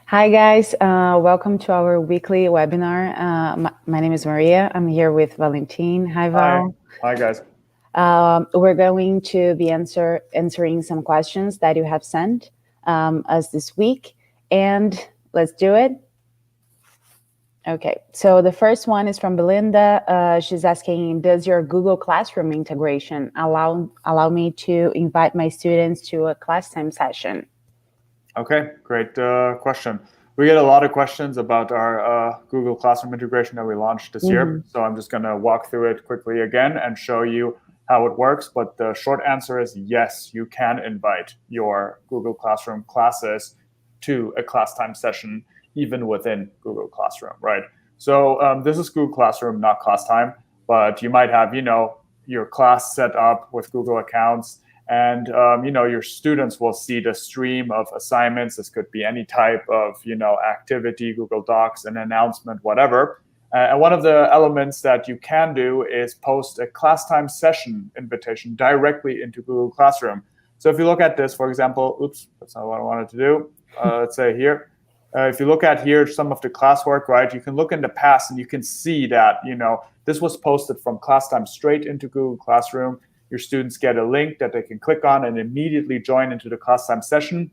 Hi guys, welcome to our weekly webinar. My name is Maria. I'm here with Valentin. Hi Hi. Val. Hi, guys. We're going to be answering some questions that you have sent us this week, and let's do it. Okay, so the first one is from Belinda. She's asking, does your Google Classroom integration allow me to invite my students to a Classtime session? Okay, great question. We get a lot of questions about our Google Classroom integration that we launched this year. So I'm just going to walk through it quickly again and show you how it works. But the short answer is yes, you can invite your Google Classroom classes to a Classtime session, even within Google Classroom, right? So this is Google Classroom, not Classtime, but you might have, your class set up with Google accounts, and your students will see the stream of assignments. This could be any type of activity, Google Docs, an announcement, whatever. And one of the elements that you can do is post a Classtime session invitation directly into Google Classroom. So if you look at this, for example, oops, that's not what I wanted to do. Let's say here, if you look at here some of the classwork, right, you can look in the past and you can see that this was posted from Classtime straight into Google Classroom. Your students get a link that they can click on and immediately join into the Classtime session.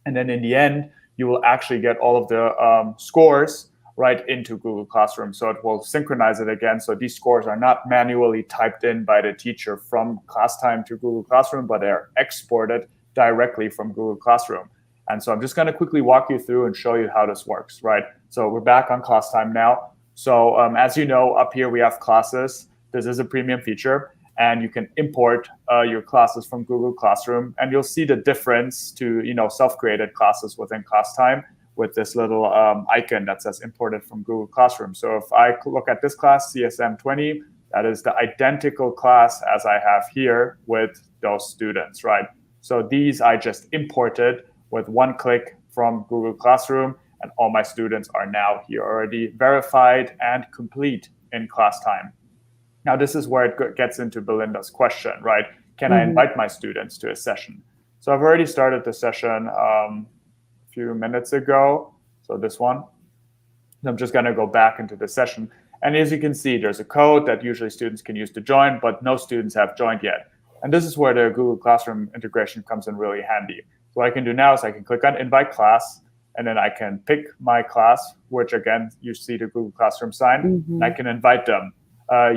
And then in the end, you will actually get all of the scores right into Google Classroom. So it will synchronize it again. So these scores are not manually typed in by the teacher from Classtime to Google Classroom, but they're exported directly from Google Classroom. And so I'm just going to quickly walk you through and show you how this works, right? So we're back on Classtime now. So as you know, up here we have classes. This is a premium feature. And you can import your classes from Google Classroom, and you'll see the difference to self-created classes within Classtime with this little icon that says imported from Google Classroom. So if I look at this class, CSM 20, that is the identical class as I have here with those students, right? So these I just imported with one click from Google Classroom, and all my students are now here already verified and complete in Classtime. Now, this is where it gets into Belinda's question, right? Can I invite my students to a session? So I've already started the session a few minutes ago. So this one. I'm just going to go back into the session. And as you can see, there's a code that usually students can use to join, but no students have joined yet. And this is where the Google Classroom integration comes in really handy. So what I can do now is I can click on Invite Class, and then I can pick my class, which again, you see the Google Classroom sign, and I can invite them.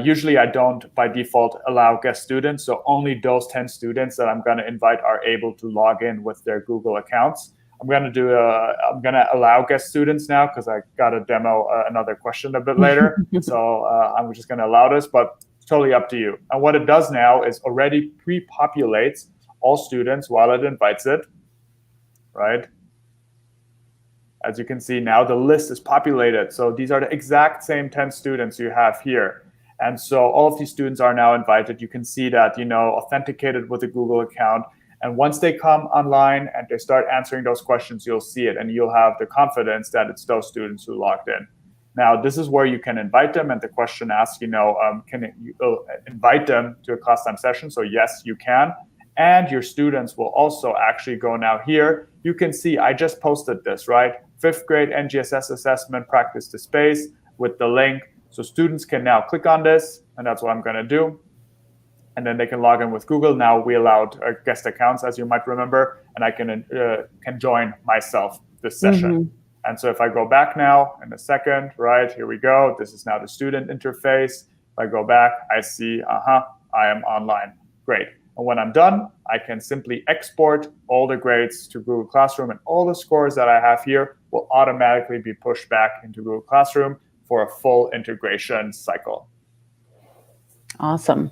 Usually I don't, by default, allow guest students. So only those 10 students that I'm going to invite are able to log in with their Google accounts. I'm going to allow guest students now because I got to demo another question a bit later. So I'm just going to allow this, but it's totally up to you. And what it does now is already pre-populates all students while it invites it, right? As you can see now, the list is populated. So these are the exact same 10 students you have here. And so all of these students are now invited. You can see that, authenticated with a Google account. And once they come online and they start answering those questions, you'll see it. And you'll have the confidence that it's those students who logged in. Now, this is where you can invite them. And the question asks, can you invite them to a Classtime session? So yes, you can. And your students will also actually go now here. You can see I just posted this, right? 5th grade NGSS assessment, practice to space with the link. So students can now click on this, and that's what I'm going to do. And then they can log in with Google. Now we allowed guest accounts, as you might remember, and I can join myself this session. And so if I go back now in a second, right, here we go. This is now the student interface. If I go back, I see, I am online. Great. And when I'm done, I can simply export all the grades to Google Classroom, and all the scores that I have here will automatically be pushed back into Google Classroom for a full integration cycle. Awesome.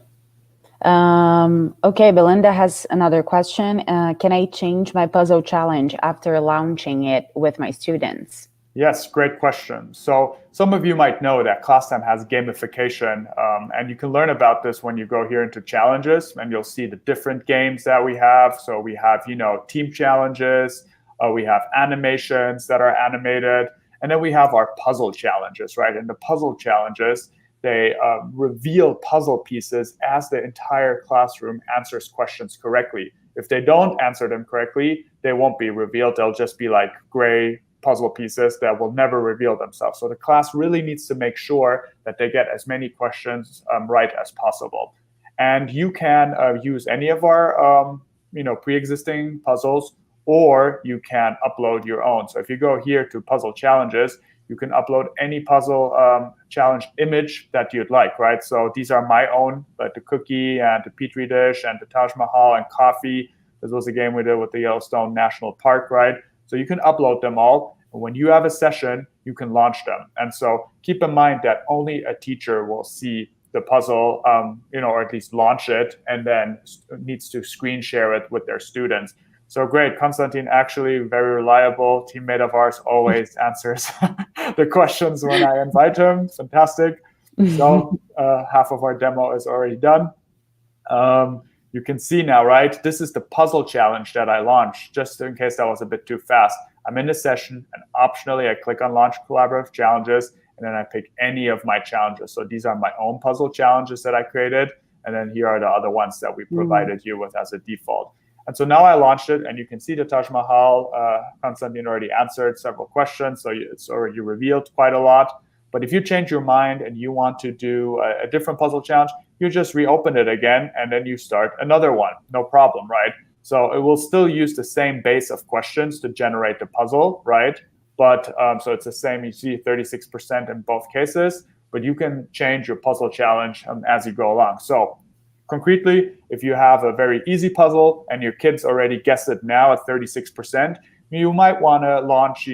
Okay, Belinda has another question. Can I change my puzzle challenge after launching it with my students? Yes, great question. So some of you might know that Classtime has gamification, and you can learn about this when you go here into challenges, and you'll see the different games that we have. So we have, team challenges, we have animations that are animated, and then we have our puzzle challenges, right? And the puzzle challenges, they reveal puzzle pieces as the entire classroom answers questions correctly. If they don't answer them correctly, they won't be revealed. They'll just be like gray puzzle pieces that will never reveal themselves. So the class really needs to make sure that they get as many questions right as possible. And you can use any of our pre-existing puzzles, or you can upload your own. So if you go here to puzzle challenges, you can upload any puzzle challenge image that you'd like, right? So these are my own, like the cookie and the petri dish and the Taj Mahal and coffee. This was a game we did with the Yellowstone National Park, right? So you can upload them all. And when you have a session, you can launch them. And so keep in mind that only a teacher will see the puzzle, or at least launch it, and then needs to screen share it with their students. So great, Konstantin, actually very reliable teammate of ours, always answers the questions when I invite him. Fantastic. So half of our demo is already done. You can see now, right? This is the puzzle challenge that I launched, just in case that was a bit too fast. I'm in the session, and optionally I click on Launch Collaborative Challenges, and then I pick any of my challenges. So these are my own puzzle challenges that I created, and then here are the other ones that we provided you with as a default. And so now I launched it, and you can see the Taj Mahal. Konstantin already answered several questions, so it's already revealed quite a lot. But if you change your mind and you want to do a different puzzle challenge, you just reopen it again, and then you start another one. No problem, right? So it will still use the same base of questions to generate the puzzle, right? But so it's the same. You see 36% in both cases, but you can change your puzzle challenge as you go along. So concretely, if you have a very easy puzzle and your kids already guessed it now at 36%, you might want to launch,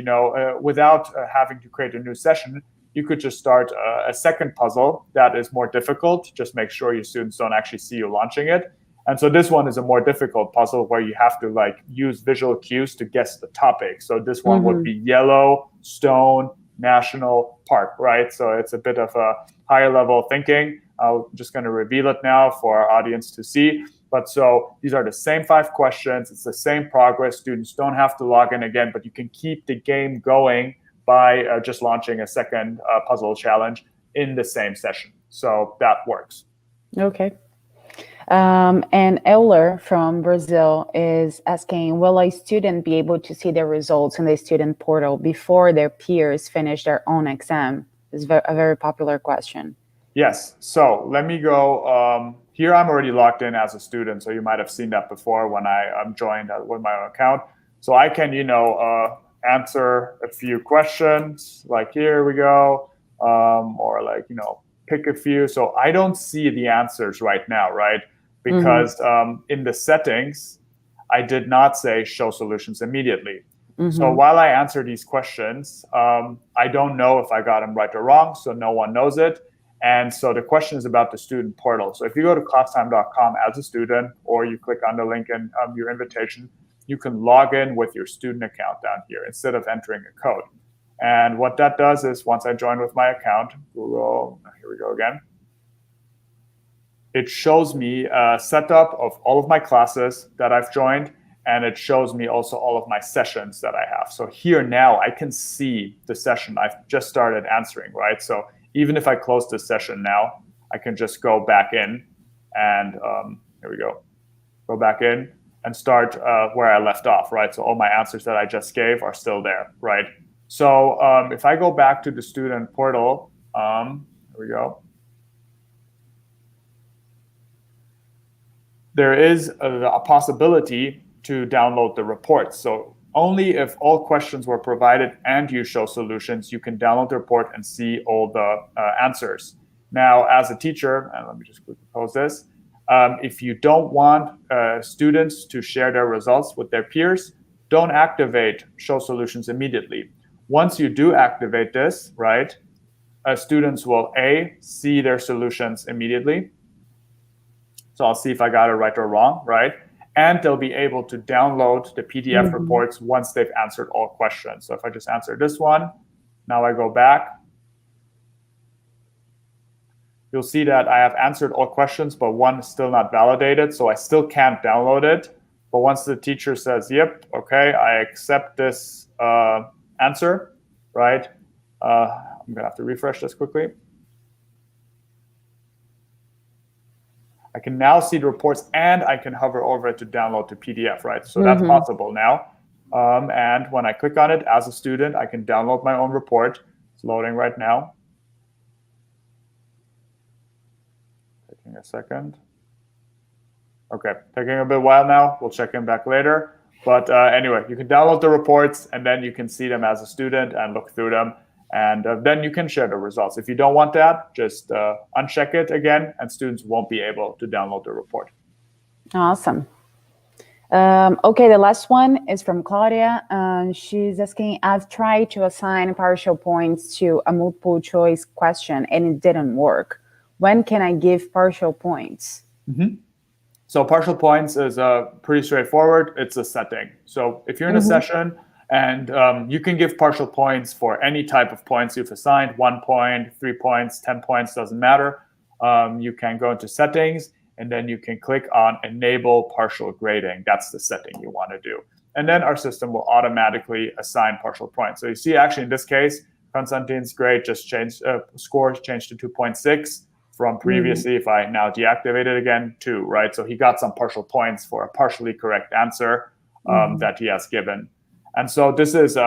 without having to create a new session. You could just start a second puzzle that is more difficult. Just make sure your students don't actually see you launching it. And so this one is a more difficult puzzle where you have to use visual cues to guess the topic. So this one would be Yellowstone National Park, right? So it's a bit of a higher level thinking. I'm just going to reveal it now for our audience to see. But so these are the same 5 questions. It's the same progress. Students don't have to log in again, but you can keep the game going by just launching a second puzzle challenge in the same session. So that works. Okay. And Euler from Brazil is asking, will a student be able to see their results in the student portal before their peers finish their own exam? It's a very popular question. Yes. So let me go. Here I'm already logged in as a student, so you might have seen that before when I'm joined with my own account. So I can, answer a few questions, like here we go, or pick a few. So I don't see the answers right now, right? Because in the settings, I did not say show solutions immediately. So while I answer these questions, I don't know if I got them right or wrong, so no one knows it. And so the question is about the student portal. So if you go to classtime.com as a student, or you click on the link in your invitation, you can log in with your student account down here instead of entering a code. And what that does is, once I join with my account, Google, here we go again, it shows me a setup of all of my classes that I've joined, and it shows me also all of my sessions that I have. So here now I can see the session I've just started answering, right? So even if I close this session now, I can just go back in and here we go, go back in and start where I left off, right? So all my answers that I just gave are still there, right? So if I go back to the student portal, here we go. There is a possibility to download the reports. So only if all questions were provided and you show solutions, you can download the report and see all the answers. Now, as a teacher, and let me just quickly pause this, if you don't want students to share their results with their peers, don't activate show solutions immediately. Once you do activate this, right, students will see their solutions immediately. So I'll see if I got it right or wrong, right? And they'll be able to download the PDF reports once they've answered all questions. So if I just answer this one, now I go back, you'll see that I have answered all questions, but one is still not validated, so I still can't download it. But once the teacher says, yep, okay, I accept this answer, right? I'm gonna have to refresh this quickly. I can now see the reports, and I can hover over it to download the PDF, right? So that's possible now. And when I click on it as a student, I can download my own report. It's loading right now. Taking a second. Okay, taking a bit while now. We'll check in back later. But anyway, you can download the reports, and then you can see them as a student and look through them. And then you can share the results. If you don't want that, just uncheck it again, and students won't be able to download the report. Awesome. Okay, the last one is from Claudia. She's asking, I've tried to assign partial points to a multiple choice question, and it didn't work. When can I give partial points? Mm-hmm. So partial points is pretty straightforward. It's a setting. So if you're in a session and you can give partial points for any type of points you've assigned, 1 point, 3 points, 10 points, doesn't matter. You can go into settings, and then you can click on enable partial grading. That's the setting you want to do. And then our system will automatically assign partial points. So you see, actually, in this case, Konstantin's grade just changed, score changed to 2.6 from previously, if I now deactivate it again, 2, right? So he got some partial points for a partially correct answer that he has given. And so this is,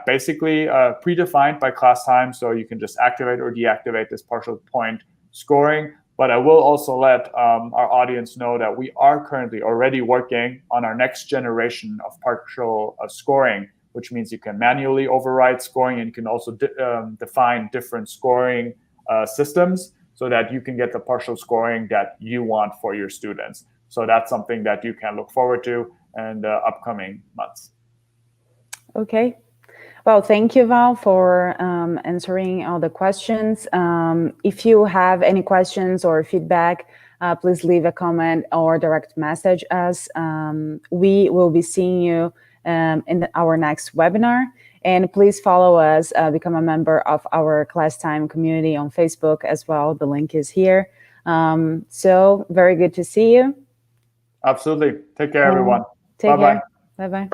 basically predefined by Classtime. So you can just activate or deactivate this partial point scoring. But I will also let our audience know that we are currently already working on our next generation of partial scoring, which means you can manually override scoring, and you can also define different scoring systems so that you can get the partial scoring that you want for your students. So that's something that you can look forward to in the upcoming months. Okay. Well, thank you, Val, for answering all the questions. If you have any questions or feedback, please leave a comment or direct message us. We will be seeing you in our next webinar. And please follow us, become a member of our Classtime community on Facebook as well. The link is here. So very good to see you. Absolutely. Take care, everyone. Take care. Bye-bye.